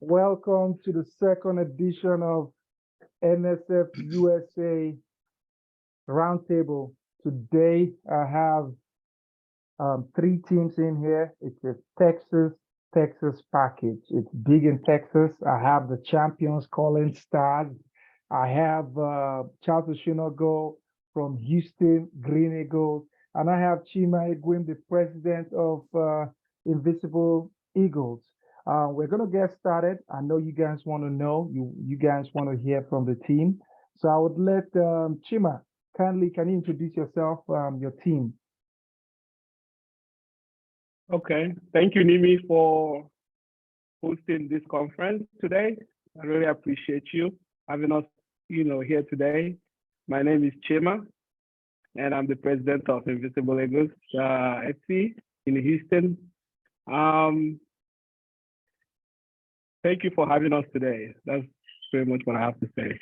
Welcome to the second edition of NSFUSA Roundtable. Today, I have three teams in here. It's a Texas package. It's big in Texas. I have the champions calling stars. I have Charles Oshanugor from Houston Green Eagles, and I have Chima Egwim, the president of Invisible Eagles. We're going to get started. I know you guys want to know, you guys want to hear from the team. So I would let Chima, can you introduce yourself, your team? Okay, thank you, Nimi, for hosting this conference today. I really appreciate you having us, here today. My name is Chima, and I'm the president of Invisible Eagles FC in Houston. Thank you for having us today. That's pretty much what I have to say.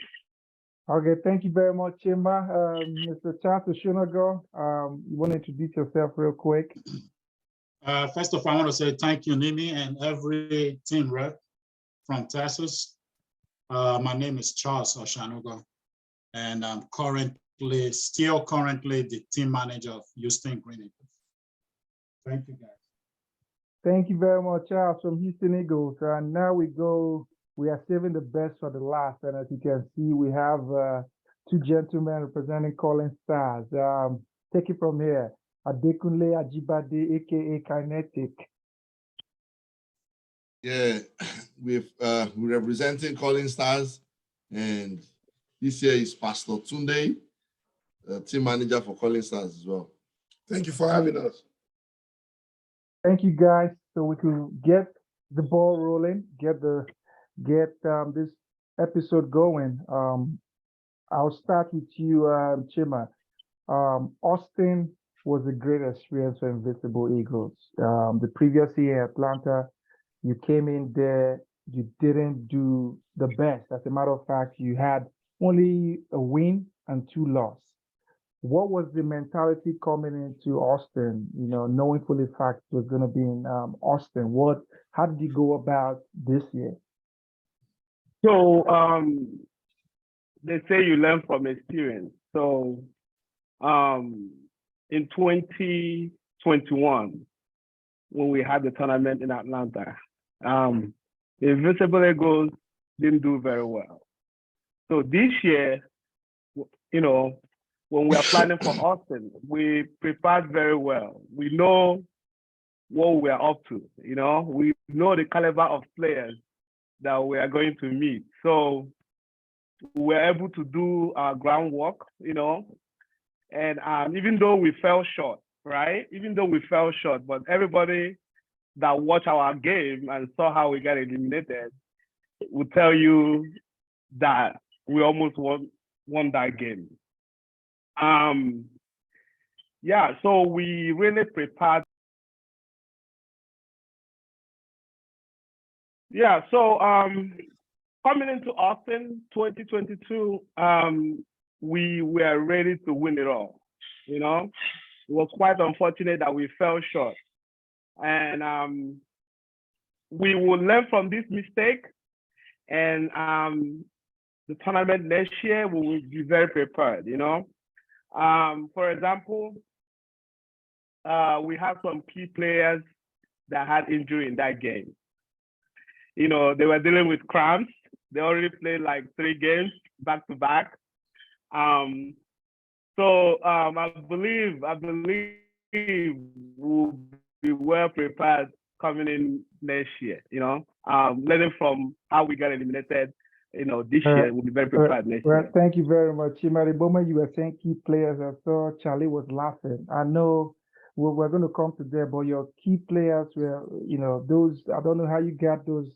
Okay, thank you very much, Chima. Mr. Charles Oshanugor, you want to introduce yourself real quick? First of all, I want to say thank you, Nimi, and every team rep from Texas. My name is Charles Oshanugor, and I'm still currently the team manager of Houston Green Eagles. Thank you, guys. Thank you very much, Charles, from Houston Eagles. And now we are saving the best for the last. And as you can see, we have two gentlemen representing Calling Stars. Take it from here. Adekunle Ajibade, aka Kinetic. Yeah, we're representing Calling Stars, and this year is Pastor Tunde, team manager for Calling Stars as well. Thank you for having us. Thank you, guys. So we can get the ball rolling, get this episode going. I'll start with you, Chima. Austin was a great experience for Invisible Eagles. The previous year, Atlanta, you came in there, you didn't do the best. As a matter of fact, you had only a win and 2 losses. What was the mentality coming into Austin, knowing fully fact it was going to be in Austin? How did you go about this year? So they say you learn from experience. So in 2021, when we had the tournament in Atlanta, the Invisible Eagles didn't do very well. So this year, when we are planning for Austin, we prepared very well. We know what we are up to, we know the caliber of players that we are going to meet. So we're able to do our groundwork, and even though we fell short, right? Even though we fell short, but everybody that watched our game and saw how we got eliminated will tell you that we almost won that game. So we really prepared. Coming into Austin 2022, we were ready to win it all. It was quite unfortunate that we fell short. And we will learn from this mistake, and the tournament next year we will be very prepared, For example, we have some key players that had injury in that game. They were dealing with cramps. They already played like 3 games back to back. I believe we'll be well prepared coming in next year, learning from how we got eliminated, this year we'll be very prepared next year. Thank you very much, Chima. The moment you were saying key players, I saw Charlie was laughing. I know we're going to come to there, but your key players were, those, I don't know how you got those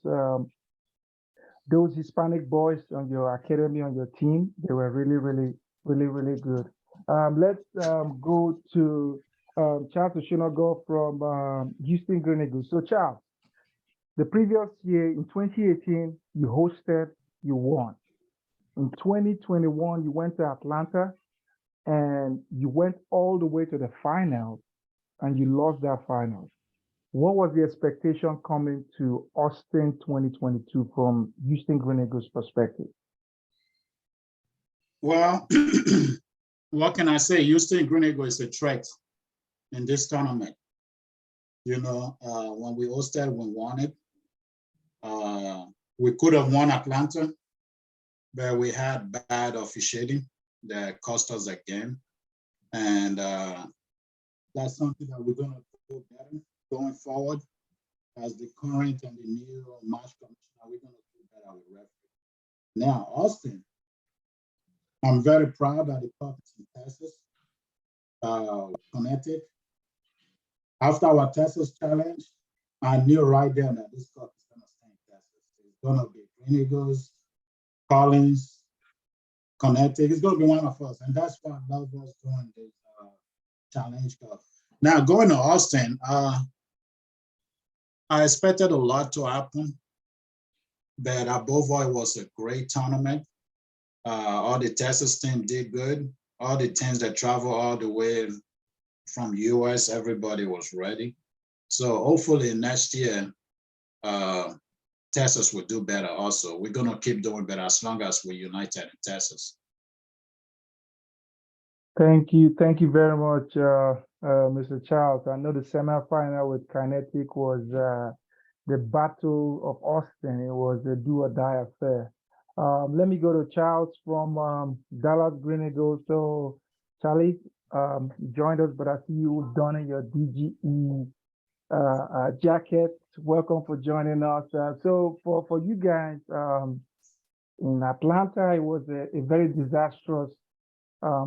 Hispanic boys on your academy, on your team. They were really, really, really, really good. Let's go to Charles Oshanugor from Houston Green Eagles. So Charles, the previous year in 2018, you hosted, you won. In 2021, you went to Atlanta and you went all the way to the finals and you lost that final. what was the expectation coming to Austin 2022 from Houston Green Eagles perspective? Well, what can I say? Houston Green Eagles is a threat in this tournament. You know, when we hosted, we won it. We could have won Atlanta, but we had bad officiating that cost us a game. And that's something that we're going to do better going forward. As the current and the new match commissioner, we're going to do better with referee. Now, Austin, I'm very proud that the cup is in Texas, connected. After our Texas challenge, I knew right there that this cup is going to stay in Texas. It's going to be Green Eagles, Collins, Connecticut. It's going to be one of us. And that's why I love us doing this challenge cup. Now, going to Austin, I expected a lot to happen, but above all, it was a great tournament. All the Texas team did good. All the teams that travel all the way from US, everybody was ready. So hopefully next year, Texas will do better also. We're gonna keep doing better as long as we're united in Texas. Thank you very much, Mr. Charles. I know the semifinal with Kinetic was the Battle of Austin. It was a do or die affair. Let me go to Charles from Dallas Green Eagles. So, Charlie, joined us, but I see you donning your DGE jacket. Welcome for joining us. So for you guys in Atlanta, it was a very disastrous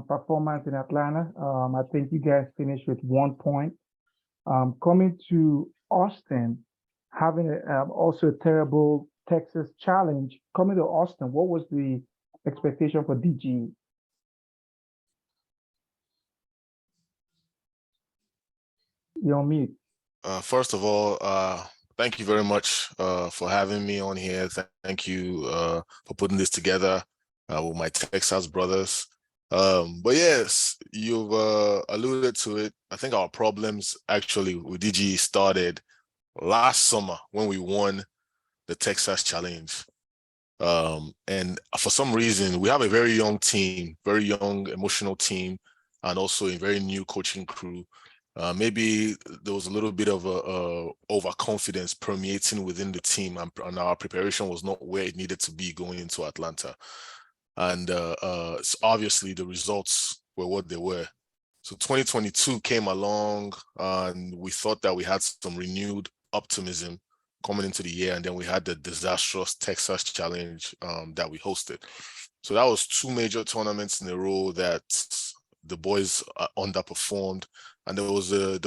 performance in Atlanta. I think you guys finished with 1 point. Coming to Austin, having also a terrible Texas challenge. Coming to Austin, what was the expectation for DGE? You're on mute. First of all, thank you very much for having me on here. Thank you for putting this together with my Texas brothers. But yes, you've alluded to it. I think our problems actually with DGE started last summer when we won the Texas Challenge. And for some reason, we have a very young team, very young, emotional team, and also a very new coaching crew. Maybe there was a little bit of overconfidence permeating within the team, and our preparation was not where it needed to be going into Atlanta. And obviously the results were what they were. So 2022 came along, and we thought that we had some renewed optimism coming into the year, and then we had the disastrous Texas Challenge that we hosted. So that was 2 major tournaments in a row that the boys underperformed, and there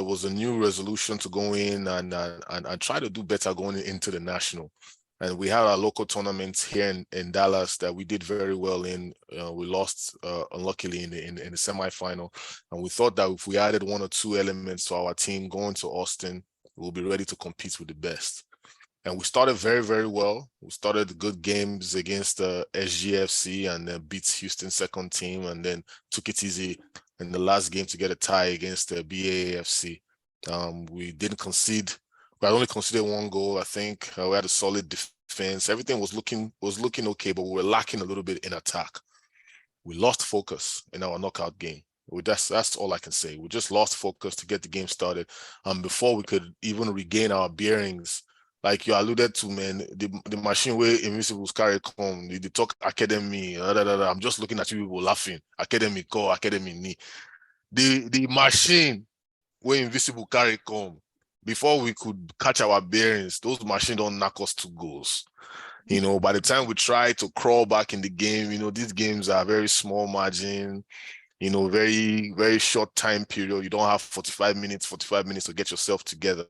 was a new resolution to go in and try to do better going into the national. And we had our local tournaments here in Dallas that we did very well in. We lost unluckily in the semifinal, and we thought that if we added 1 or 2 elements to our team going to Austin, we'll be ready to compete with the best. And we started very, very well. We started good games against SGFC and then beat Houston's second team, and then took it easy in the last game to get a tie against the BAAFC. We didn't concede. We had only conceded 1 goal, I think. We had a solid defense. Everything was looking okay, but we were lacking a little bit in attack. We lost focus in our knockout game. That's all I can say. We just lost focus to get the game started. Before we could even regain our bearings, like you alluded to, man, the machine where Invincibles carry come, the talk academy, I'm just looking at you people laughing. Academy call, academy knee. The machine where Invisible carry come, before we could catch our bearings, those machines don't knock us 2 goals. You know, by the time we try to crawl back in the game, you know, these games are very small margin, you know, very, very short time period. You don't have 45 minutes to get yourself together.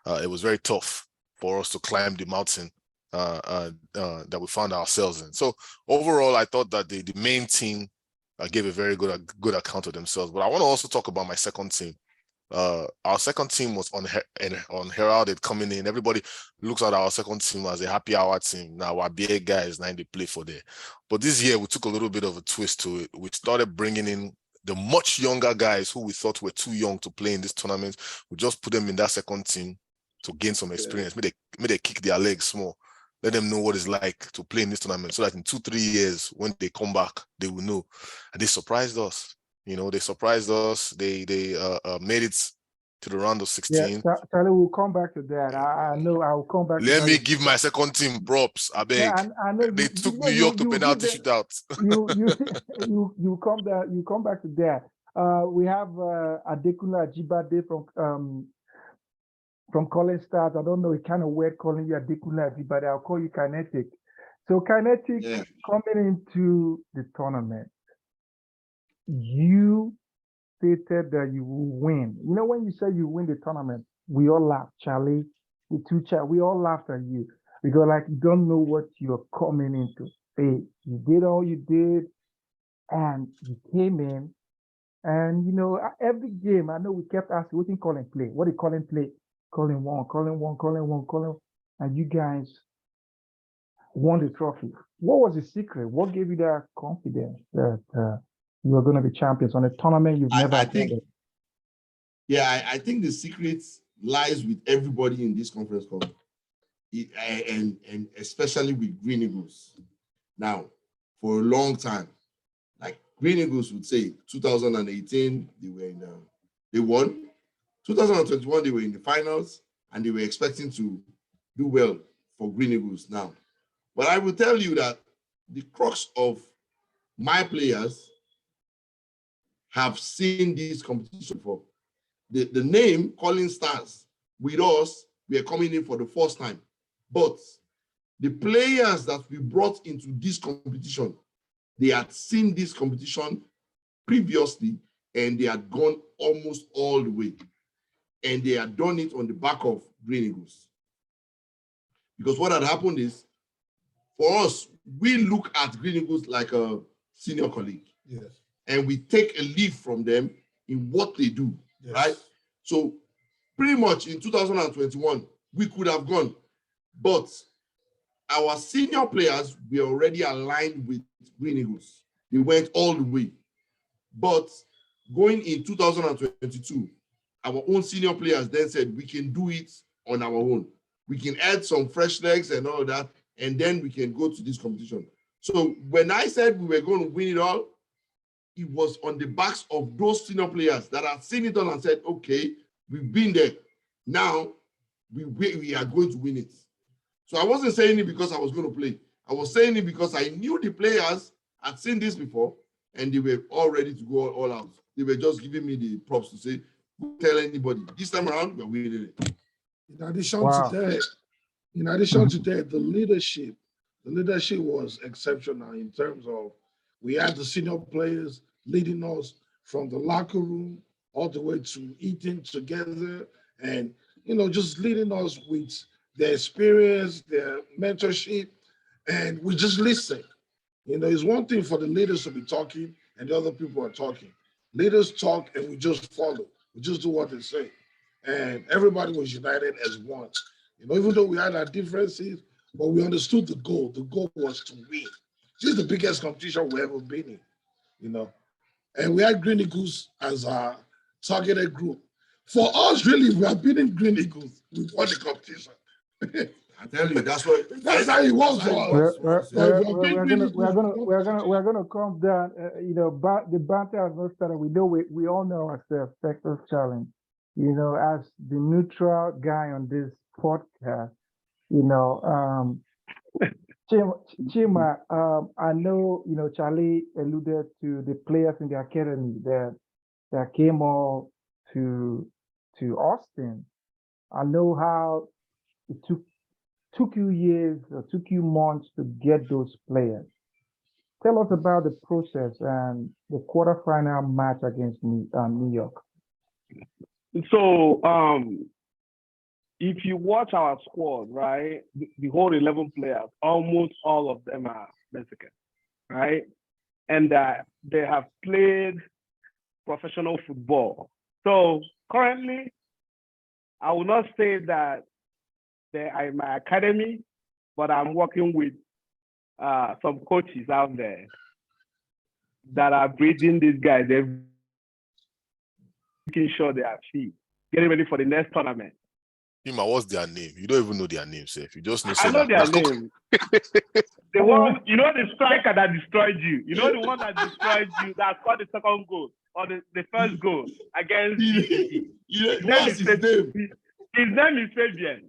It was very tough for us to climb the mountain that we found ourselves in. So overall, I thought that the main team gave a very good account of themselves. But I want to also talk about my second team. Our second team was unheralded coming in. Everybody looks at our second team as a happy hour team. Now our big guys, now they play for there. But this year we took a little bit of a twist to it. We started bringing in the much younger guys who we thought were too young to play in this tournament. We just put them in that second team, to gain some experience. May they kick their legs small. Let them know what it's like to play in this tournament, so that in 2-3 years, when they come back, they will know. And they surprised us. They surprised us. They made it to the round of 16. Yeah, Charlie, we'll come back to that. I know I will come back. Let me give my second team props. I beg. Yeah, I know They took New York to penalty shootout. you come there. You come back to that. We have Adekunle Ajibade from Calling Stars. I don't know. It kind of weird calling you Adekunle Ajibade. I'll call you Kinetic. So Kinetic coming into the tournament, you stated that you will win. When you say you win the tournament, we all laughed, Charlie. The two we all laughed at you because you don't know what you're coming into. Hey, you did all you did, and you came in, and every game I know we kept asking, what do you call and play? What do you call and play? Calling one, and you guys won the trophy. What was the secret? What gave you that confidence that you were going to be champions on a tournament you've never attended? I think the secret lies with everybody in this conference call, and especially with Green Eagles. Now, for a long time, like Green Eagles would say, 2018 they won. 2021 they were in the finals, and they were expecting to do well for Green Eagles now. But I will tell you that the crux of my players have seen this competition before. The name Calling Stars with us, we are coming in for the first time. But the players that we brought into this competition, they had seen this competition previously, and they had gone almost all the way. And they had done it on the back of Green Eagles. Because what had happened is, for us, we look at Green Eagles like a senior colleague. Yes. And we take a leaf from them in what they do, Yes. right? So pretty much in 2021, we could have gone, but our senior players were already aligned with Green Eagles. They went all the way. But going in 2022, our own senior players then said, we can do it on our own. We can add some fresh legs and all that, and then we can go to this competition. So when I said we were going to win it all, it was on the backs of those senior players that had seen it all and said, okay, we've been there. Now we are going to win it. So I wasn't saying it because I was going to play. I was saying it because I knew the players had seen this before, and they were all ready to go all out. They were just giving me the props to say, don't tell anybody. This time around, we're winning it. In addition to that, the leadership was exceptional in terms of we had the senior players leading us from the locker room all the way to eating together, and just leading us with their experience, their mentorship, and we just listen. It's one thing for the leaders to be talking and the other people are talking. Leaders talk and we just follow. We just do what they say. And everybody was united as one. Even though we had our differences, but we understood the goal. The goal was to win. This is the biggest competition we've ever been in, And we had Green Eagles as our targeted group. For us, really, we have been in Green Eagles. We won the competition. I tell you, that's how it was for us. We're gonna come down. The banter has not started. We know we all know ourselves. Texas Challenge. As the neutral guy on this podcast. Chima, I know Charlie alluded to the players in the academy that came all to Austin. I know how it took you years or took you months to get those players. Tell us about the process and the quarterfinal match against New York. So, if you watch our squad, right, the whole 11 players, almost all of them are Mexican, right? And they have played professional football. So currently, I will not say that they are in my academy, but I'm working with some coaches out there that are breeding these guys. They're making sure they are fit, getting ready for the next tournament. Chima, what's their name? You don't even know their name, Seth. You just know. I know their name. The one, you know, the striker that destroyed you. You know the one that destroyed you, that scored the second goal or the first goal against DGE. What's his name? His name is Fabian.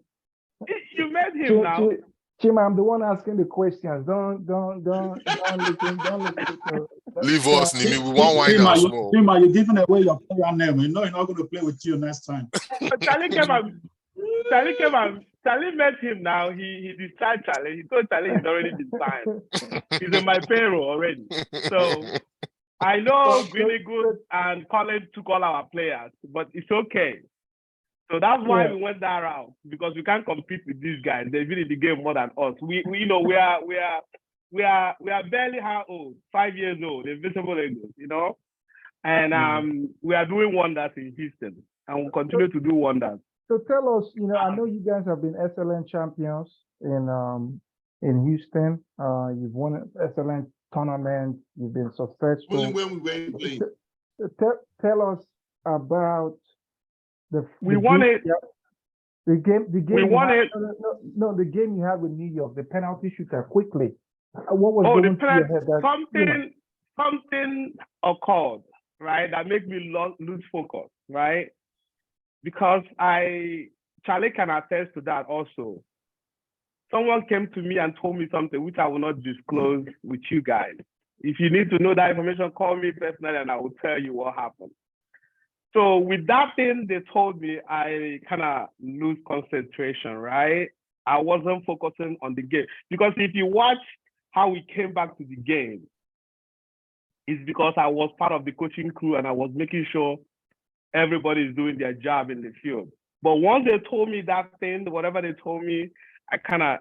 You met him now. Chima, I'm the one asking the questions. Don't listen to. Leave us, Nimi. We want wine Chima, and small. Chima, you're giving away your player name. You know you're not going to play with you next time. Charlie met him now. He discharged Charlie. He told Charlie he's already been signed. He's in my payroll already. So I know really good and Colin took all our players, but it's okay. So that's why we went that route, because we can't compete with these guys. They've been in the game more than us. We know we are barely how old? 5 years old, invisible Eagles, you know? And we are doing wonders in Houston and we'll continue to do wonders. So tell us, you know, I know you guys have been excellent champions in Houston. You've won an excellent tournament. You've been successful. Only when we were playing. Tell us about the game. We won it. No, the game you had with New York, the penalty shooter. Quickly, what was the going through your head? Something occurred, right? That made me lose focus, right? Because Charlie can attest to that also. Someone came to me and told me something which I will not disclose with you guys. If you need to know that information, call me personally and I will tell you what happened. So with that thing they told me, I kind of lose concentration, right? I wasn't focusing on the game. Because if you watch how we came back to the game, it's because I was part of the coaching crew and I was making sure everybody is doing their job in the field. But once they told me that thing, whatever they told me, I kind of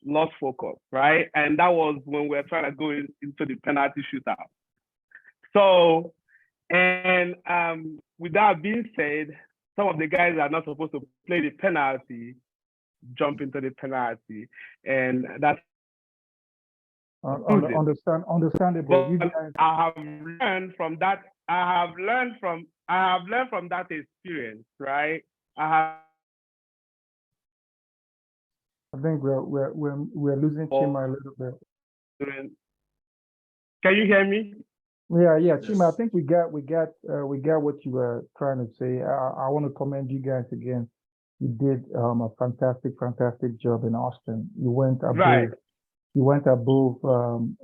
lost focus, right? And that was when we were trying to go into the penalty shootout. So, and with that being said, some of the guys are not supposed to play the penalty, jump into the penalty, and that's understandable. You guys... I have learned from that. I have learned from that experience, right? I think we're losing Chima a little bit. Can you hear me? Yeah, Chima. I think we got what you were trying to say. I want to commend you guys again. You did a fantastic job in Austin. You went above. Right. You went above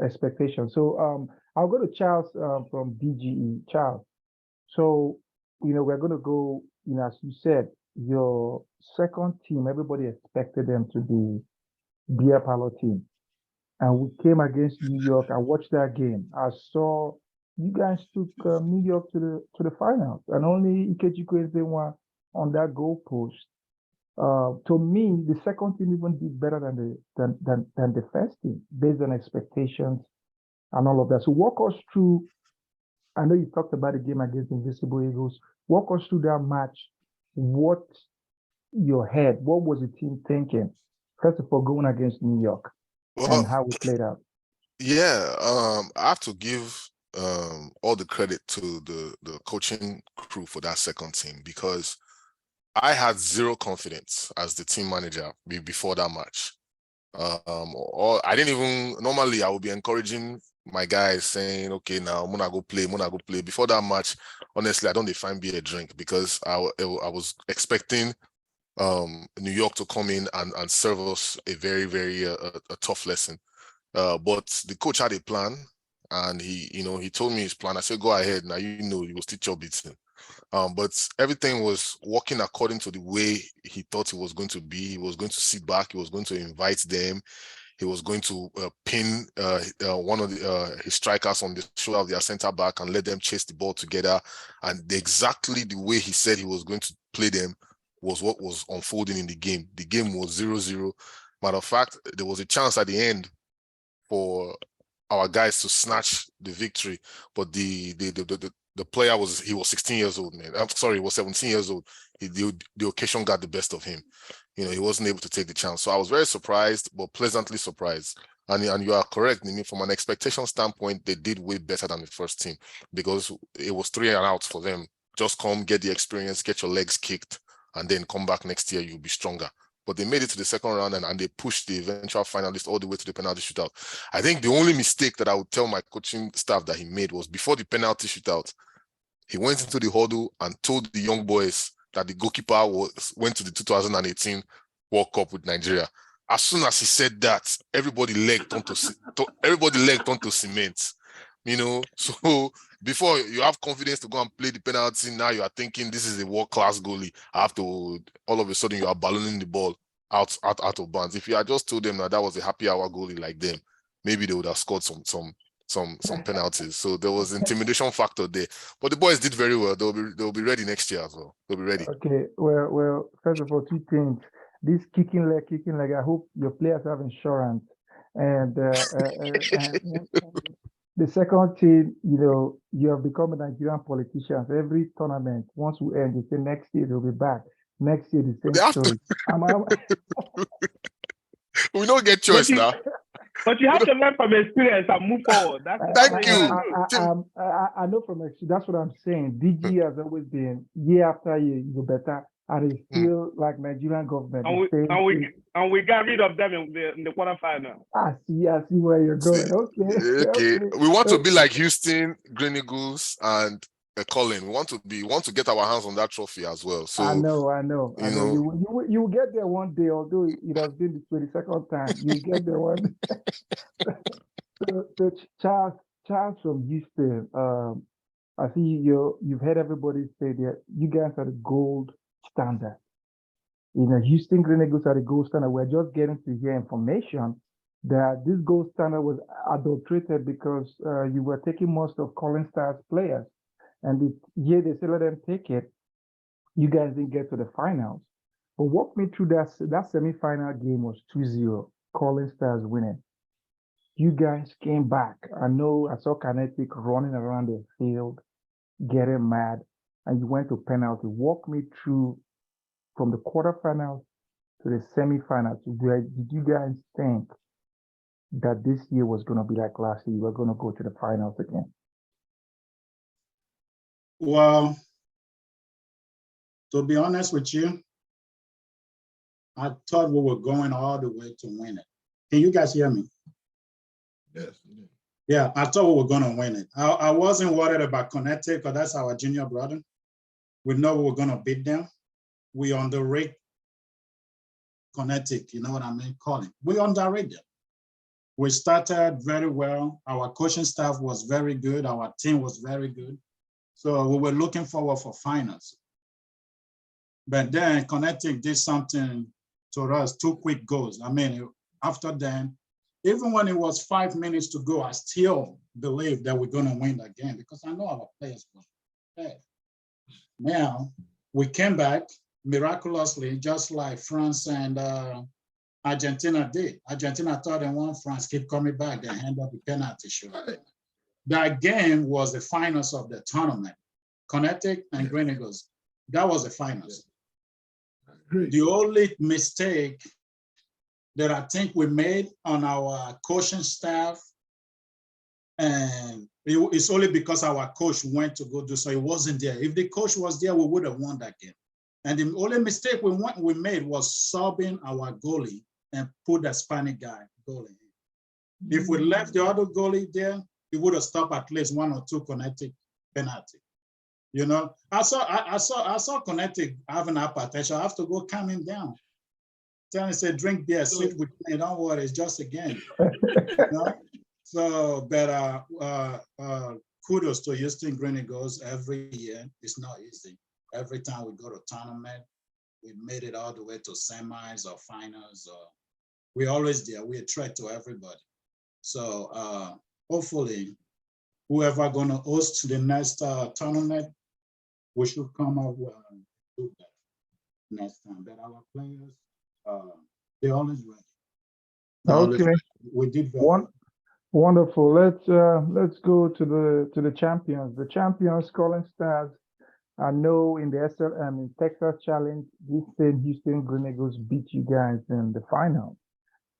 expectations. So I'll go to Charles from DGE. Charles. So we're going to go. As you said, your second team, everybody expected them to be beer parlor team, and we came against New York. I watched that game. I saw you guys took New York to the finals, and only Ikechukwu Ezenwa on that goal post. To me, the second team even did better than the first team, based on expectations and all of that. So walk us through. I know you talked about the game against Invisible Eagles. Walk us through that match. What was the team thinking? First of all, going against New York and how we played out. Yeah, I have to give all the credit to the coaching crew for that second team, because I had zero confidence as the team manager before that match. I didn't even, normally I would be encouraging my guys saying, okay, now I'm gonna go play. Before that match, honestly, I don't define beer a drink, because I was expecting New York to come in and serve us a very, very a tough lesson. But the coach had a plan, and he told me his plan. I said, go ahead, now you will stitch your beating. But everything was working according to the way he thought it was going to be. He was going to sit back. He was going to invite them. He was going to pin one of his strikers on the shoulder of their center back and let them chase the ball together. And exactly the way he said he was going to play them was what was unfolding in the game. The game was 0-0. Matter of fact, there was a chance at the end for our guys to snatch the victory, but the player was 16 years old, man. I'm sorry, he was 17 years old. The occasion got the best of him. He wasn't able to take the chance. So I was very surprised, but pleasantly surprised. And you are correct, Nini. From an expectation standpoint, they did way better than the first team, because it was 3 and out for them. Just come, get the experience, get your legs kicked, and then come back next year, you'll be stronger. But they made it to the second round and they pushed the eventual finalists all the way to the penalty shootout. I think the only mistake that I would tell my coaching staff that he made was before the penalty shootout, he went into the huddle and told the young boys that the goalkeeper went to the 2018 World Cup with Nigeria. As soon as he said that, everybody legged onto cement. You know, so before you have confidence to go and play the penalty, now you are thinking this is a world-class goalie. I have to, all of a sudden you are ballooning the ball out of bounds. If you had just told them that was a happy hour goalie like them, maybe they would have scored some penalties. So there was intimidation factor there. But the boys did very well. They'll be ready next year as well. They'll be ready. Okay, well, first of all, two things. This kicking leg, I hope your players have insurance. And the second thing, you have become a Nigerian politician. So every tournament, once we end, you say next year they'll be back. Next year, the same story. We don't get choice now. But you have to learn from experience and move forward. Thank you. I know from experience. That's what I'm saying. DG has always been year after year, you go better. And it's still like Nigerian government. And we got rid of them in the quarterfinal. I see where you're going. Okay. We want to be like Houston, Green Eagles, and Colin. We want to get our hands on that trophy as well. So I know. You will get there one day, although it has been the 22nd time. You get there one. So Charles from Houston. I see you've heard everybody say that you guys are the gold standard. Houston Green Eagles are the gold standard. We're just getting to hear information that this gold standard was adulterated because you were taking most of Colin Stars players. And the year they said let them take it, you guys didn't get to the finals. But walk me through that semi-final game was 2-0, Colin Stars winning. You guys came back. I saw Kinetic running around the field, getting mad, and you went to penalty. Walk me through from the quarterfinals to the semifinals. Did you guys think that this year was going to be like last year? You were going to go to the finals again? Well, to be honest with you, I thought we were going all the way to win it. Can you guys hear me? Yes. Yeah, I thought we were going to win it. I wasn't worried about Connecticut because that's our junior brother. We know we were going to beat them. We underrate Connecticut, you know what I mean? Colin. We underrate them. We started very well. Our coaching staff was very good. Our team was very good. So we were looking forward for finals. But then Connecticut did something to us, 2 quick goals. I mean, after then, even when it was 5 minutes to go, I still believed that we're going to win again because I know our players were bad. Now, we came back miraculously, just like France and Argentina did. Argentina thought they won, France keep coming back, they hand up the penalty shootout. That game was the finals of the tournament. Connecticut and Green Eagles, that was the finals. The only mistake that I think we made on our coaching staff, and it's only because our coach went to go do so, he wasn't there. If the coach was there, we would have won that game. And the only mistake we made was subbing our goalie and put the Spanish guy goalie. If we left the other goalie there, he would have stopped at least 1 or 2 Connecticut penalty. You know, I saw Connecticut having hypertension. I have to go calm him down. Tell him, say, drink beer, sit with me. Don't worry, it's just a game. You know? So, but kudos to Houston Green Eagles every year. It's not easy. Every time we go to tournament, we made it all the way to semis or finals. We're always there. We're a threat to everybody. So hopefully, whoever gonna host the next tournament, we should come up with do that next time. But our players, they're always ready. Okay. We did very wonderful. Let's go to the champions. The champions, Colin Stars. I know in the in Texas Challenge, this same Houston Green Eagles beat you guys in the final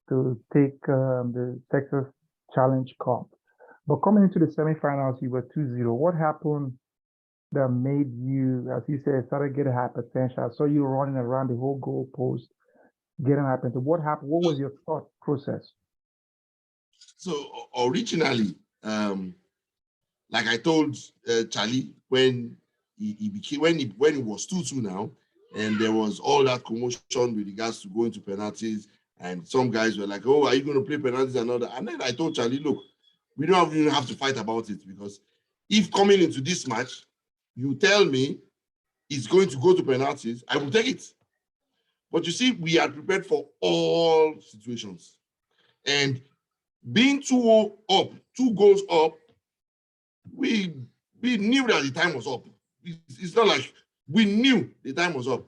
to take the Texas Challenge Cup. But coming into the semifinals, you were 2-0. What happened that made you, as you said, started getting hypertension? I saw you running around the whole goalpost, getting hypertension. What happened? What was your thought process? So originally, like I told Charlie, when he became when it was 2-2 now, and there was all that commotion with regards to going to penalties, and some guys were like, "Oh, are you going to play penalties?" and all that. And then I told Charlie, "Look, we don't even have to fight about it, because if coming into this match, you tell me it's going to go to penalties, I will take it. But you see, we are prepared for all situations, and being 2-0 up, 2 goals up, we knew that the time was up. It's not like we knew the time was up.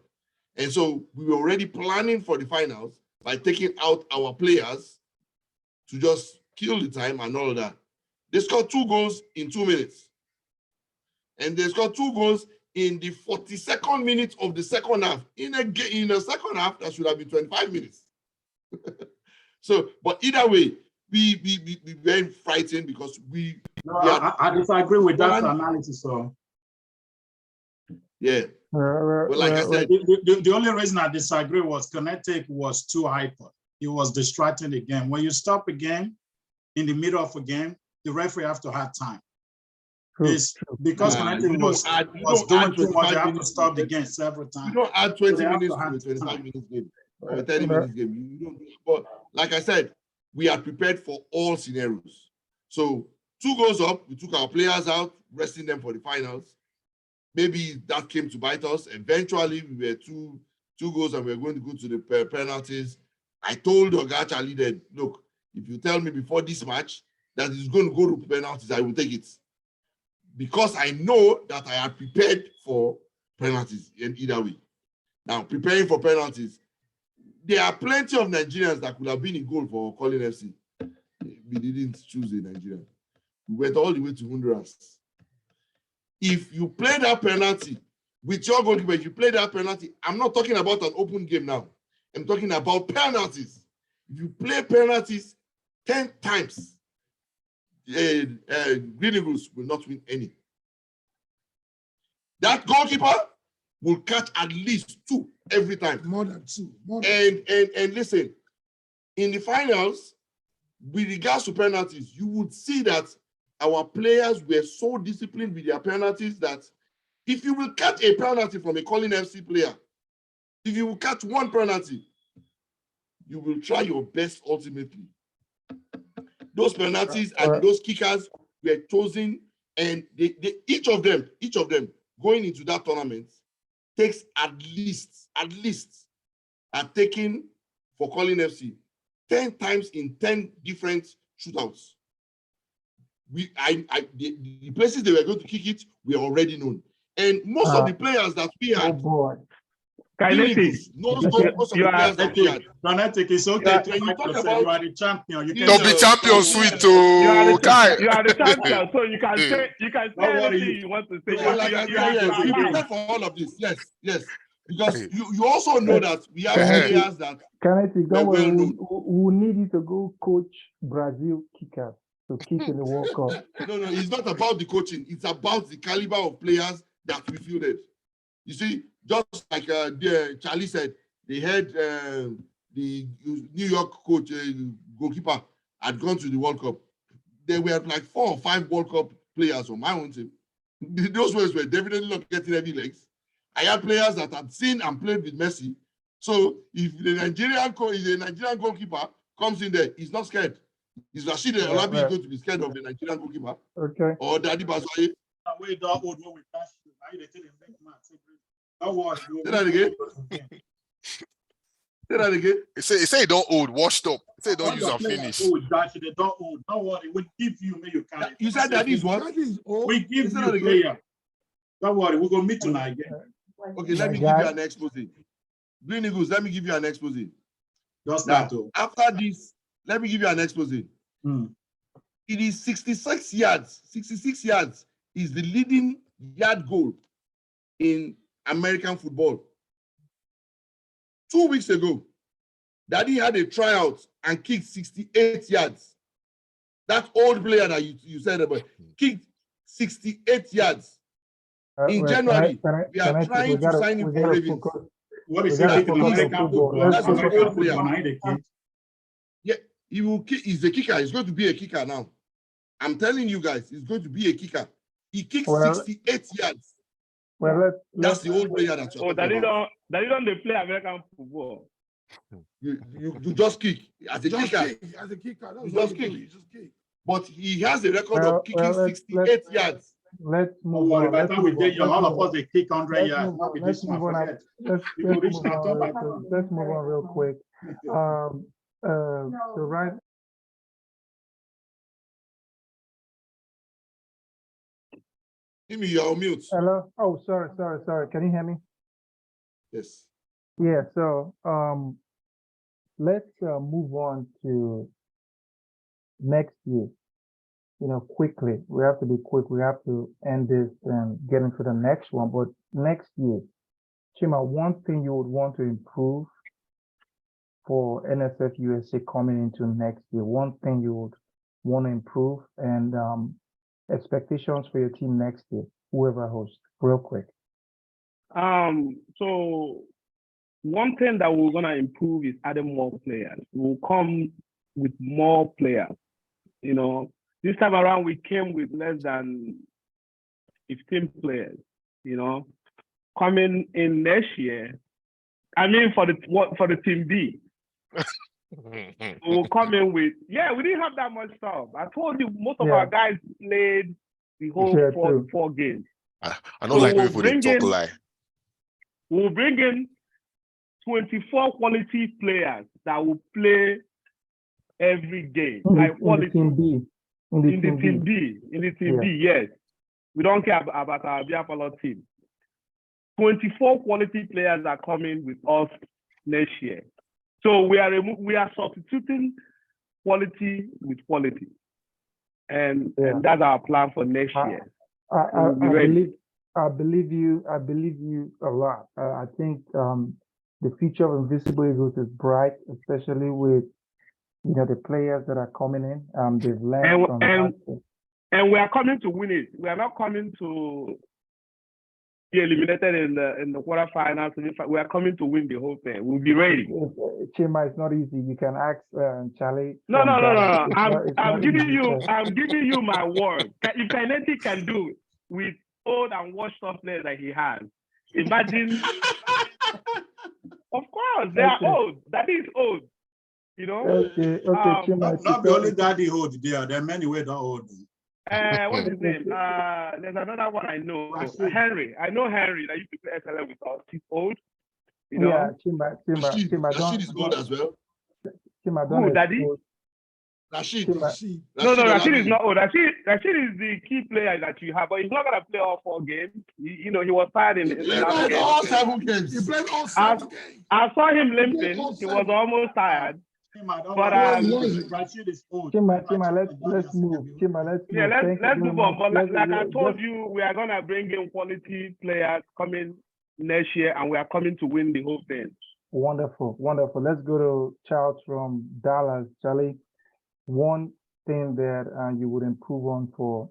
And so we were already planning for the finals by taking out our players to just kill the time and all of that. They scored 2 goals in 2 minutes. And they scored 2 goals in the 42nd minute of the second half. In a second half, that should have been 25 minutes. So, but either way, we weren't frightened, because I disagree with that analysis. So yeah. But like I said, the only reason I disagree was Kinetic was too hyper. It was distracting the game. When you stop a game in the middle of a game, the referee have to have time. It's because Kinetic was doing too much. They have to stop the game several times. You don't add 20 minutes to a 25 minutes game or a 30 minutes game. You don't. But like I said, we are prepared for all scenarios. So 2 goals up, we took our players out, resting them for the finals. Maybe that came to bite us. Eventually, we were 2 goals and we were going to go to the penalties. I told Oga Charlie that, look, if you tell me before this match that it's going to go to penalties, I will take it. Because I know that I am prepared for penalties in either way. Now, preparing for penalties, there are plenty of Nigerians that could have been in goal for Calling FC. We didn't choose a Nigerian. We went all the way to Honduras. If you play that penalty with your goalkeeper, if you play that penalty, I'm not talking about an open game now. I'm talking about penalties. If you play penalties 10 times, Green Eagles will not win any. That goalkeeper will catch at least 2 every time. More than 2. And listen, in the finals, with regards to penalties, you would see that our players were so disciplined with their penalties that if you will catch a penalty from a Calling FC player, if you will catch 1 penalty, you will try your best ultimately. Those penalties and those kickers were chosen, and each of them going into that tournament takes at least are taken for Calling FC 10 times in 10 different shootouts. The places they were going to kick it were already known, and most of the players that we had. Oh boy. Kinetic. Most of the players that we had. Kinetic, it's okay to you talk you about, are the champion. You Don't be champion, sweet to You are the champion, so you can say anything you want to say. Like I said, we prepare for all of this. Yes. Because you also know that we have players that. Kinetic, don't worry. We'll need you to go coach Brazil kickers to kick in the World Cup. No, it's not about the coaching. It's about the caliber of players that we fielded. You see, just like Charlie said, they had the New York coach, goalkeeper, had gone to the World Cup. There were like 4 or 5 World Cup players on my own team. Those ones were definitely not getting heavy legs. I had players that had seen and played with Messi. So if the Nigerian goalkeeper comes in there, he's not scared. Is Rashid Olabi going to be scared of the Nigerian goalkeeper? Okay. Or Daddy Bazoye? Say that again. Say that again. It say don't old, washed up. It say don't use and finish. They don't old. Don't worry, we give you, you can. You said that is what? We give you player. Don't worry, we're gonna meet tonight again. Okay, let me give you an expose. Green Eagles, let me give you an expose. Just now, that. after this, let me give you an expose. It is 66 yards. 66 yards is the leading yard goal in American football. 2 weeks ago, Daddy had a tryout and kicked 68 yards. That old player that you said about kicked 68 yards. In Well, January, we can are I- trying to gotta- sign him we for gotta Ravens. focus. What We is gotta it? focus on American football. football. Let's That's focus American on football, football. not the kid. Yeah, he will kick. He's a kicker. He's going to be a kicker now. I'm telling you guys, he's going to be a kicker. He kicks Well- 68 yards. Well, That's the old player that you're Oh, talking about. that you don't they play American football. You just kick as a Just kicker. kick. As a kicker, that's You what just you do. kick. You just kick. But he has a record Well, of kicking let's- 68 yards. let's Don't move worry, on. by the Let's time we move get on. young, all Let's of move us, they kick 100 Let's yards. move Not on. be Let's this move one, on. forget. Let's People move reach on. down, come back. Let's move on real quick. So right. Amy, you're on mute. Hello. Oh, sorry. Can you hear me? Yes. Yeah. So let's move on to next year. Quickly. We have to be quick. We have to end this and get into the next one. But next year, Chima, one thing you would want to improve for NSFUSA coming into next year, one thing you would want to improve, and expectations for your team next year, whoever hosts, real quick. So one thing that we're gonna improve is adding more players. We'll come with more players. This time around we came with less than 15 players. Coming in next year, I mean for the team B. We'll come in with, we didn't have that much stuff. I told you most of our guys played the whole four games. I don't like people that talk lie. We'll bring in 24 quality players that will play every game. In the team B. In the team B, yes. We don't care about our Biafalo team. 24 quality players are coming with us next year. So we are substituting quality with quality, and that's our plan for next year. I believe you a lot. I think the future of Invisible Eagles is bright, especially with the players that are coming in. They've learned and we are coming to win it. We are not coming to be eliminated in the quarterfinals. We are coming to win the whole thing. We'll be ready. Chima, it's not easy. You can ask Charlie. No. I'm giving you my word. If Kinetic can do it with old and washed up players that he has, imagine. Of course, they are old. That is old. Okay, Chima. Not be only daddy old there. There are many ways that old. What's his name? There's another one I know. Henry. I know Henry that used to play SLM with us. He's old. Yeah, Chima. Rashid is old as well. Chima, who, Daddy? Rashid. No, Rashid is not old. Rashid is the key player that you have, but he's not gonna play all 4 games. He was tired in the game. All 7 games. He played all 7 games. I saw him limping. He was almost tired. But Rashid is old. Chima, let's move. Chima, let's move. Let's move on. But like I told you, we are gonna bring in quality players coming next year, and we are coming to win the whole thing. Wonderful. Let's go to Charles from Dallas. Charlie, one thing that you would improve on for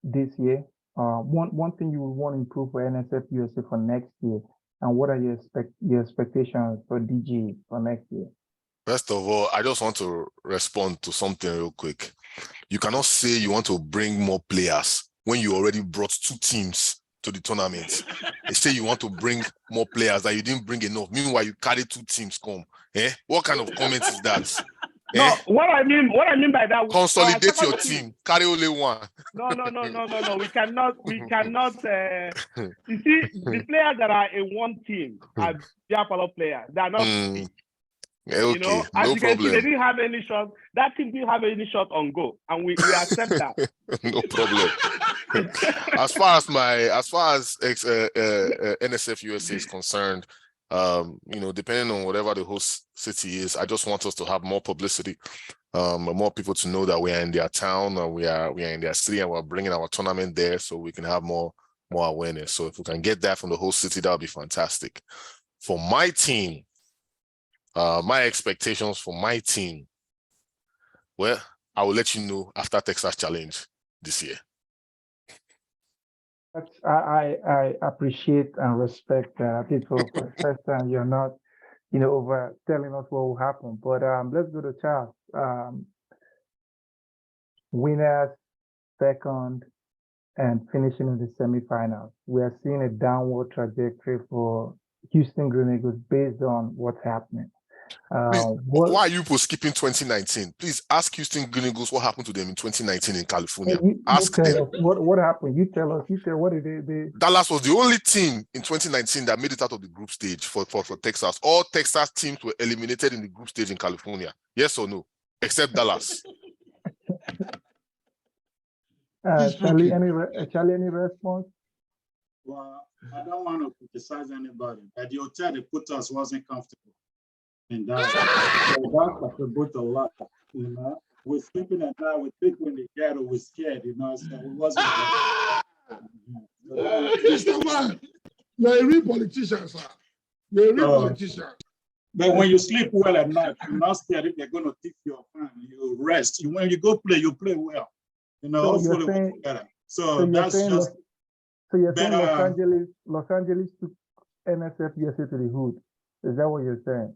this year, one thing you would want to improve for NSFUSA for next year, and what are your expectations for DG for next year? First of all, I just want to respond to something real quick. You cannot say you want to bring more players when you already brought 2 teams to the tournament. They say you want to bring more players that you didn't bring enough. Meanwhile, you carry 2 teams come. What kind of comment is that? No, what I mean by that, consolidate your team. Carry only 1. No. We cannot. You see, the players that are in one team are Biafalo players. They are not. Okay, as no you can problem. see, they didn't have any shot. That team didn't have any shot on goal, and we accept that. No problem. As far as NSFUSA is concerned, depending on whatever the host city is, I just want us to have more publicity, more people to know that we are in their town, or we are in their city, and we're bringing our tournament there, so we can have more awareness. So if we can get that from the host city, that would be fantastic. For my team, my expectations for my team, well, I will let you know after Texas Challenge this year. I appreciate and respect that. I think for the first time you're not, over telling us what will happen. But let's go to Charles. Winners, second, and finishing in the semifinals. We are seeing a downward trajectory for Houston Green Eagles based on what's happening. Please, why are you people skipping 2019? Please ask Houston Green Eagles what happened to them in 2019 in California. Ask tell them. us what happened. You tell us. What did they? Dallas was the only team in 2019 that made it out of the group stage for Texas. All Texas teams were eliminated in the group stage in California. Yes or no? Except Dallas. Charlie, any response? Well, I don't want to criticize anybody, but the hotel they put us wasn't comfortable. And that contributed a lot, We're sleeping at night, we think when they get it, we're scared, so it wasn't. Mr. Man, you're a real politician, sir. You're a real politician. But when you sleep well at night, you're not scared if they're going to take your fan. You rest. When you go play, you play well. Hopefully we'll get better. So that's just. So you're saying Los Angeles took NSFUSA to the hood. Is that what you're saying?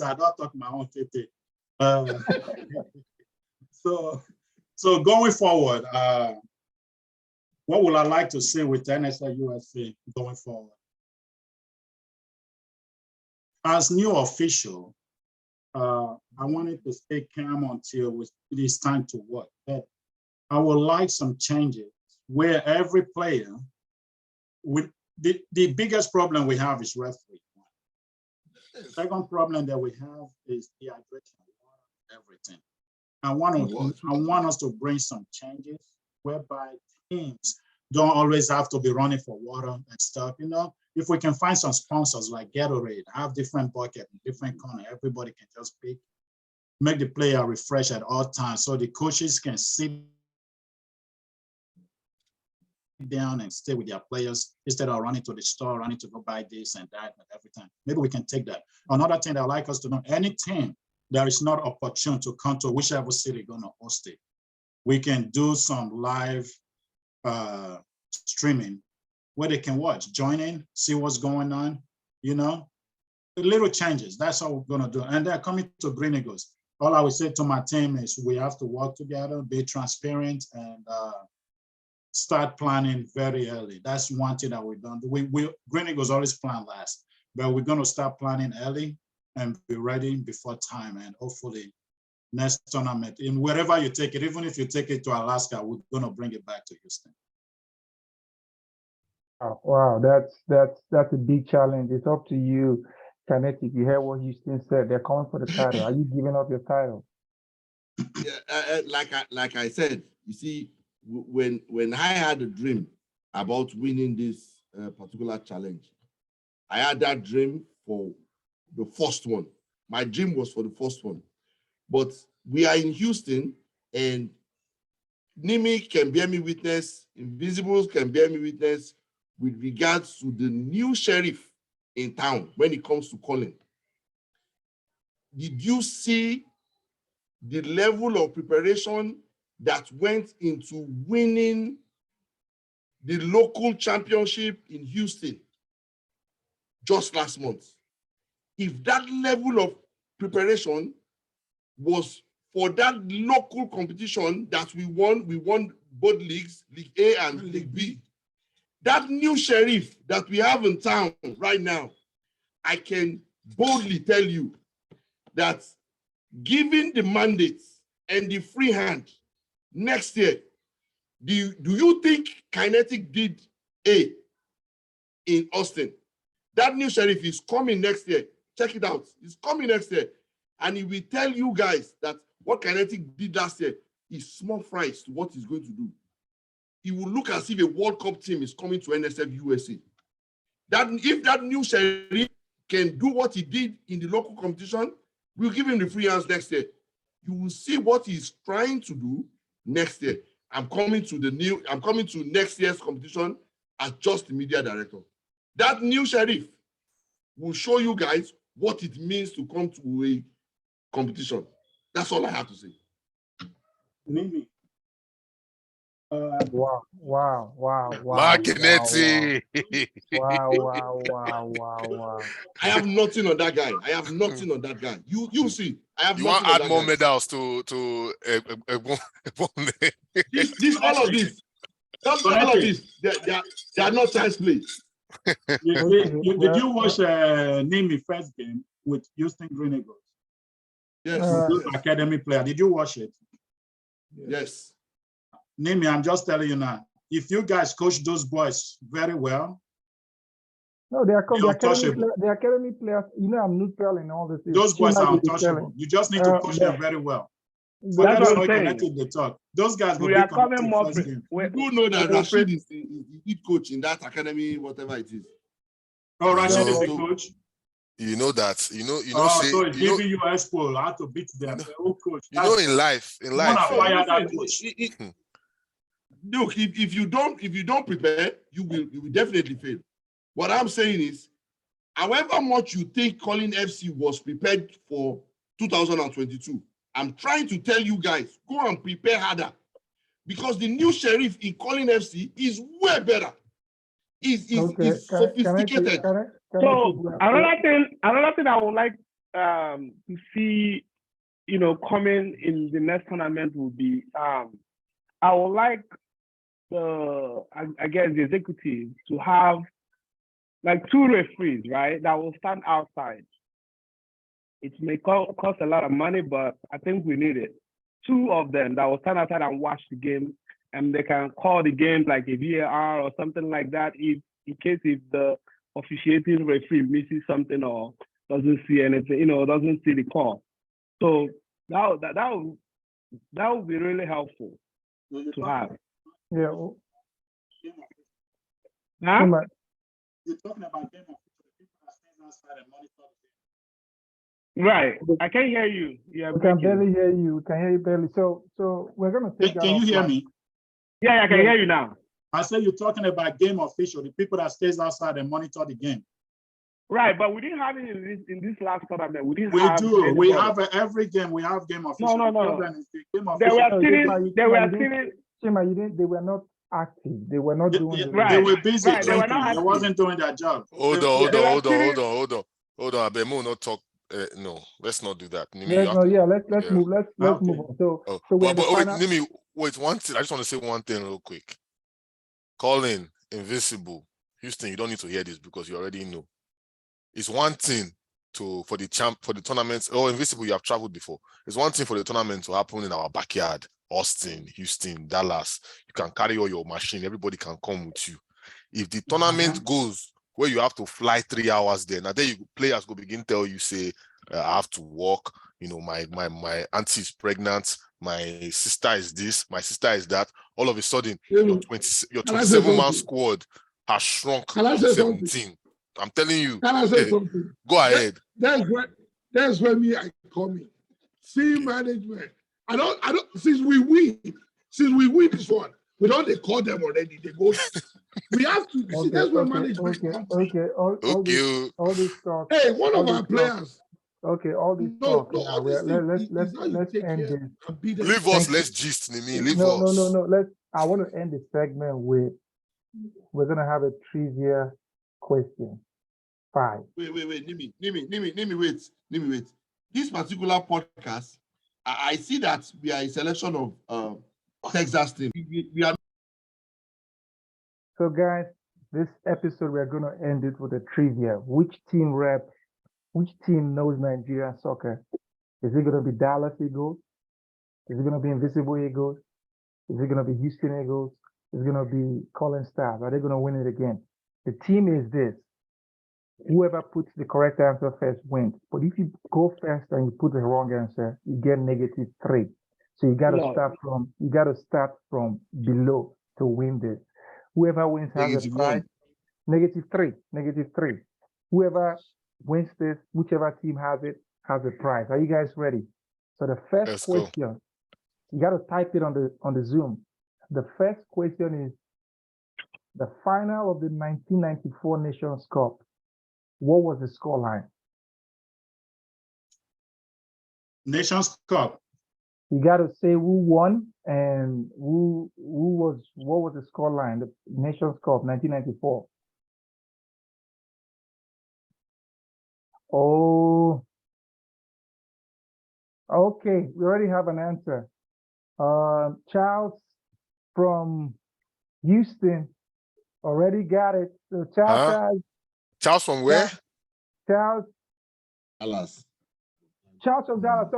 I don't talk my own tete. So going forward, what would I like to say with NSFUSA going forward? As new official, I wanted to stay calm until it is time to work. But I would like some changes where every player, with the biggest problem we have is referee. The second problem that we have is dehydration, everything. I want us to bring some changes whereby teams don't always have to be running for water and stuff. If we can find some sponsors like Gatorade, have different buckets, different corner, everybody can just pick, make the player refresh at all times so the coaches can sit down and stay with their players instead of running to the store, running to go buy this and that and everything. Maybe we can take that. Another thing that I'd like us to know, any team that is not opportune to come to whichever city going to host it, we can do some live streaming where they can watch, join in, see what's going on, little changes. That's all we're going to do. And they're coming to Green Eagles. All I would say to my team is we have to work together, be transparent, and start planning very early. That's one thing that we've done. Green Eagles always plan last, but we're going to start planning early and be ready before time. And hopefully next tournament, in wherever you take it, even if you take it to Alaska, we're going to bring it back to Houston. Oh, wow, that's a big challenge. It's up to you, Kinetic. You heard what Houston said. They're coming for the title. Are you giving up your title? Yeah, like I said, you see, when I had a dream about winning this particular challenge, I had that dream for the first one. My dream was for the first one. But we are in Houston, and Nimi can bear me witness, Invisibles can bear me witness with regards to the new sheriff in town when it comes to calling. Did you see the level of preparation that went into winning the local championship in Houston just last month? If that level of preparation was for that local competition that we won both leagues, League A and League B, that new sheriff that we have in town right now, I can boldly tell you that given the mandates and the free hand next year, do you think Kinetic did A in Austin? That new sheriff is coming next year. Check it out. He's coming next year. And he will tell you guys that what Kinetic did last year is small fries to what he's going to do. He will look as if a World Cup team is coming to NSFUSA. If that new sheriff can do what he did in the local competition, we'll give him the free hands next year. You will see what he's trying to do next year. I'm coming to next year's competition as just the media director. That new sheriff will show you guys what it means to come to a competition. That's all I have to say. Mimi, Wow, wow, wow, wow. Marginetti. Wow, wow, wow, wow, wow. I have nothing on that guy. I have nothing on that guy. You see, I have You want nothing to on add that more guy. medals to This all of this, just all of this, they are not chance plays. Did you watch Nimi first game with Houston Green Eagles? Yes, Those academy player. Did you watch it? yes. Nimi, I'm just telling you now. If you guys coach those boys very well, No, they are you're untouchable. the academy players. You know, I'm neutral in all this. Those boys are Chima is untouchable. You just need to coach them very well. Forget That's what how I'm saying. connected they talk. Those guys will We be are coming connected more. first game. You do know that Rashid is the head coach in that academy, whatever it is. Oh, Rashid is No. the coach. You know that. You know. So it's giving you expo how to beat them. Oh, coach. You know, in life, You wanna fire that coach. Look, if you don't prepare, you will definitely fail. What I'm saying is, however much you think Colin FC was prepared for 2022, I'm trying to tell you guys, go and prepare harder. Because the new sheriff in Colin FC is way better. Is sophisticated. So another thing I would like to see, coming in the next tournament would be I would like the executives to have like 2 referees, right, that will stand outside. It may cost a lot of money, but I think we need it. 2 of them that will stand outside and watch the game, and they can call the game like a VAR or something like that if the officiating referee misses something or doesn't see anything, doesn't see the call. So that would be really helpful to have. Yeah. Huh? You're talking about game of people that stand outside and monitor the game. Right. I can't hear you. We can barely hear you. We can hear you barely. So we're gonna take that. Can you hear me? Yeah, I can hear you now. I said you're talking about game official, the people that stays outside and monitor the game. Right, but we didn't have it in this last tournament. We We have every game. We have game official. No. The problem is the game They official. were stealing. Chima, they were not active. They were not doing it. Right. They were busy Right, they were drinking. not They wasn't doing their job. Hold on. Abemu not talk. No, let's not do that. Nimi, Let's move. Let's move on. So we're wait, Nimi, wait. One thing. I just want to say one thing real quick. Colin, Invincible, Houston. You don't need to hear this because you already know. It's one thing for the tournaments. Oh, Invincible, you have traveled before. It's one thing for the tournament to happen in our backyard, Austin, Houston, Dallas. You can carry all your machine. Everybody can come with you. If the tournament goes where you have to fly 3 hours there, now then players go begin tell you, say, I have to walk. My auntie is pregnant. My sister is this. My sister is that. All of a sudden, your 27-man squad has shrunk to 17. I'm telling you. Can I say something? Go ahead. That's where I come in. Team management. I don't. Since we win this one, we don't. They call them already. They go. We have to. See, that's where management comes in. All this talk. Hey, one of our players. Okay, all this talk. Let's end this. Leave us. Let's gist, Nimi. Leave us. No. I want to end the segment with. We're gonna have a trivia question. 5. Wait, Nimi, wait. This particular podcast, I see that we are a selection of Texas team. We are. So guys, this episode we're gonna end it with a trivia. Which team knows Nigerian soccer? Is it gonna be Dallas Eagles? Is it gonna be Invisible Eagles? Is it gonna be Houston Eagles? Is it gonna be Colin Stars? Are they gonna win it again? The team is this. Whoever puts the correct answer first wins. But if you go first and you put the wrong answer, you get -3. So you gotta start from below to win this. Whoever wins has a prize. -3. Whoever wins this, whichever team has it, has a prize. Are you guys ready? So the first question, you gotta type it on the Zoom. The first question is the final of the 1994 Nations Cup. What was the scoreline? Nations Cup. You got to say who won and what was the score line? The Nations Cup 1994. Oh, okay. We already have an answer. Charles from Houston already got it. So Charles Huh? has Charles from where? Charles Alas. from Dallas.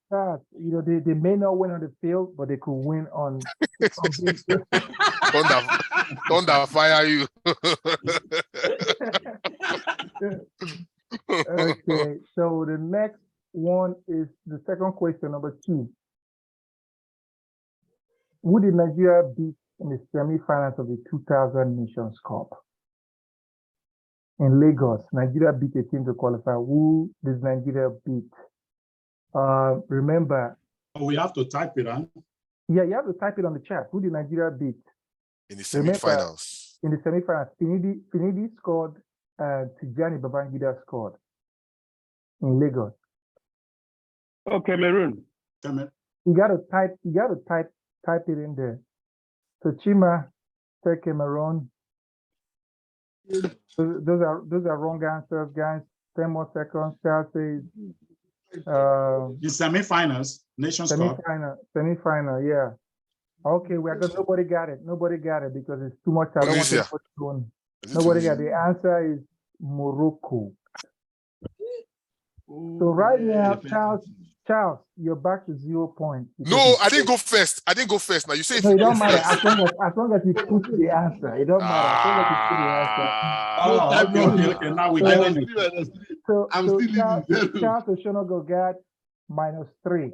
Sorry. You know, they may not win on the field, but they could win on Thunder fire you. Okay, so the next one is the second question, number 2. Who did Nigeria beat in the semi-finals of the 2000 Nations Cup? In Lagos, Nigeria beat a team to qualify. Who does Nigeria beat? Remember. We have to type it, huh? Yeah, you have to type it on the chat. Who did Nigeria beat? In the semi-finals. In the semi-finals, Finidi scored, Tijani Babangida scored in Lagos. Oh, Cameroon. You gotta type it in there. So Chima said Cameroon. Those are wrong answers, guys. 10 more seconds. Charles says the semi-finals, Nations Cup. Semi-final, yeah. Okay, nobody got it because it's too much. I don't want to put on. Nobody got it. The answer is Morocco. So right now, Charles, you're back to 0 points. No, I didn't go first. Now you say no, it don't matter. As long as you put the answer, it don't matter. As long as you put the answer. Okay. Now we get it. So Charles Oshanugor got -3.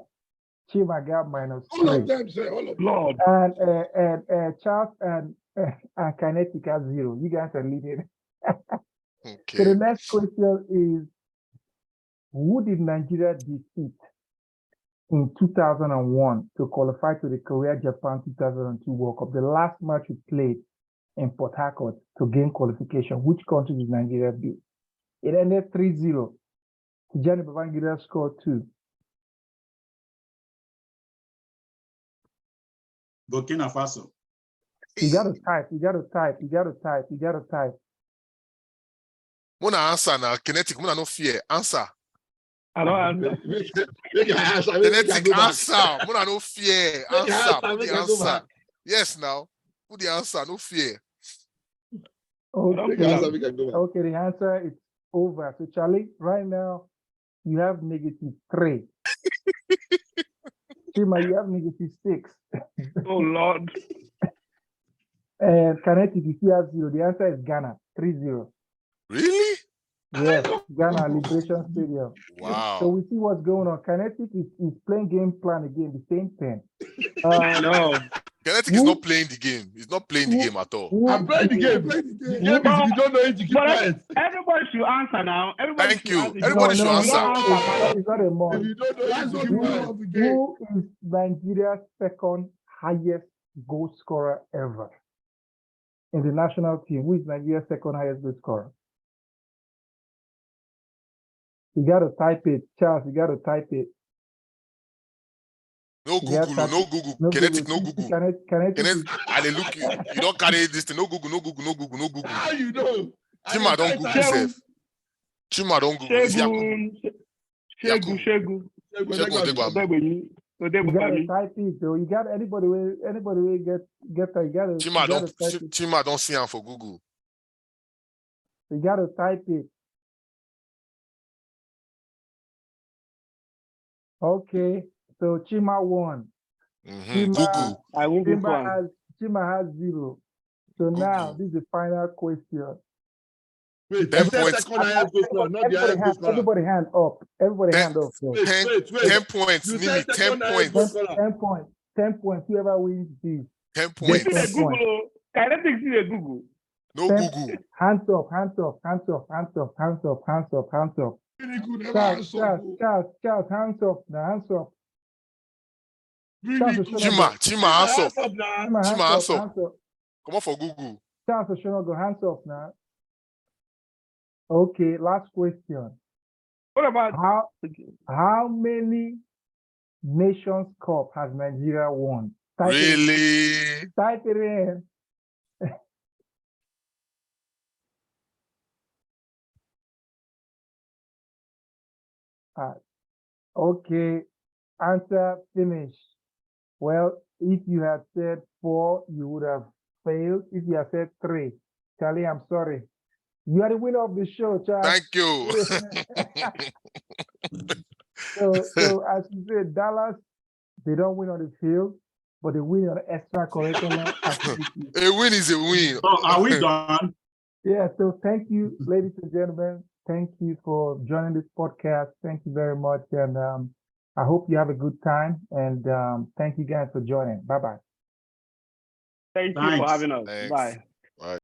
Chima got -3. All of them say, all of them. Lord. And Charles and Kinetic got 0. You guys are leading. Okay. So the next question is, who did Nigeria defeat in 2001 to qualify to the Korea-Japan 2002 World Cup? The last match we played in Port Harcourt to gain qualification. Which country did Nigeria beat? It ended 3-0. Tijani Babangida scored 2. Burkina Faso. You gotta type. Muna answer now. Kinetic. Muna no fear. Answer. I don't answer. Kinetic answer. Muna no fear. Answer. Put the answer. Yes, now. Put the answer. No fear. Okay, the answer is over. So Charlie, right now you have -3. Chima, you have -6. Oh Lord. And Kinetic, if you have 0, the answer is Ghana, 3-0. Really? Yes, Ghana Liberation Stadium. Wow. So we see what's going on. Kinetic is playing game plan again, the same thing. No. Kinetic is not playing the game. He's not playing the game at all. I'm playing the game. The game is if you don't know it, you keep quiet. Everybody should answer now. Thank you. Everybody should answer. It's not a must. If you don't know it, you keep quiet. Who is Nigeria's second highest goal scorer ever in the national team? Who is Nigeria's second highest goal scorer? You got to type it, Charles. You got to type it. No Google, no Google. Kinetic, no Google. Kinetic, I look you. You don't carry this thing. No Google, no Google, no Google, no Google. How you know? Chima don't Google yourself. Chima don't Google. Shegu. You gotta type it though. You got anybody will get that. You gotta Chima don't see him for Google. You gotta type it. Okay, so Chima won. Google. I won't Chima has 0. So now this is the final question. Wait, 10 points. Everybody hand up. Everybody hand up. 10 points. Nimi, 10 points. 10 points. 10 points. Whoever wins this. 10 points. Google. Kinetic see the Google. No Google. Hands up. Charles, hands up now. Hands up. Chima, hands up. Chima, hands up. Come on for Google. Charles Oshanugor, hands up now. Okay, last question. What about how many Nations Cup has Nigeria won? Type it in. Really? Type it in. Okay, answer finished. Well, if you had said 4, you would have failed. If you had said 3, Charlie, I'm sorry. You are the winner of the show, Charlie. Thank you. So as you said, Dallas, they don't win on the field, but they win on extracurricular activities. A win is a win. So are we done? Yeah, so thank you, ladies and gentlemen. Thank you for joining this podcast. Thank you very much. And I hope you have a good time. And thank you guys for joining. Bye-bye. Thank you for Thanks. having us. Thanks. Bye.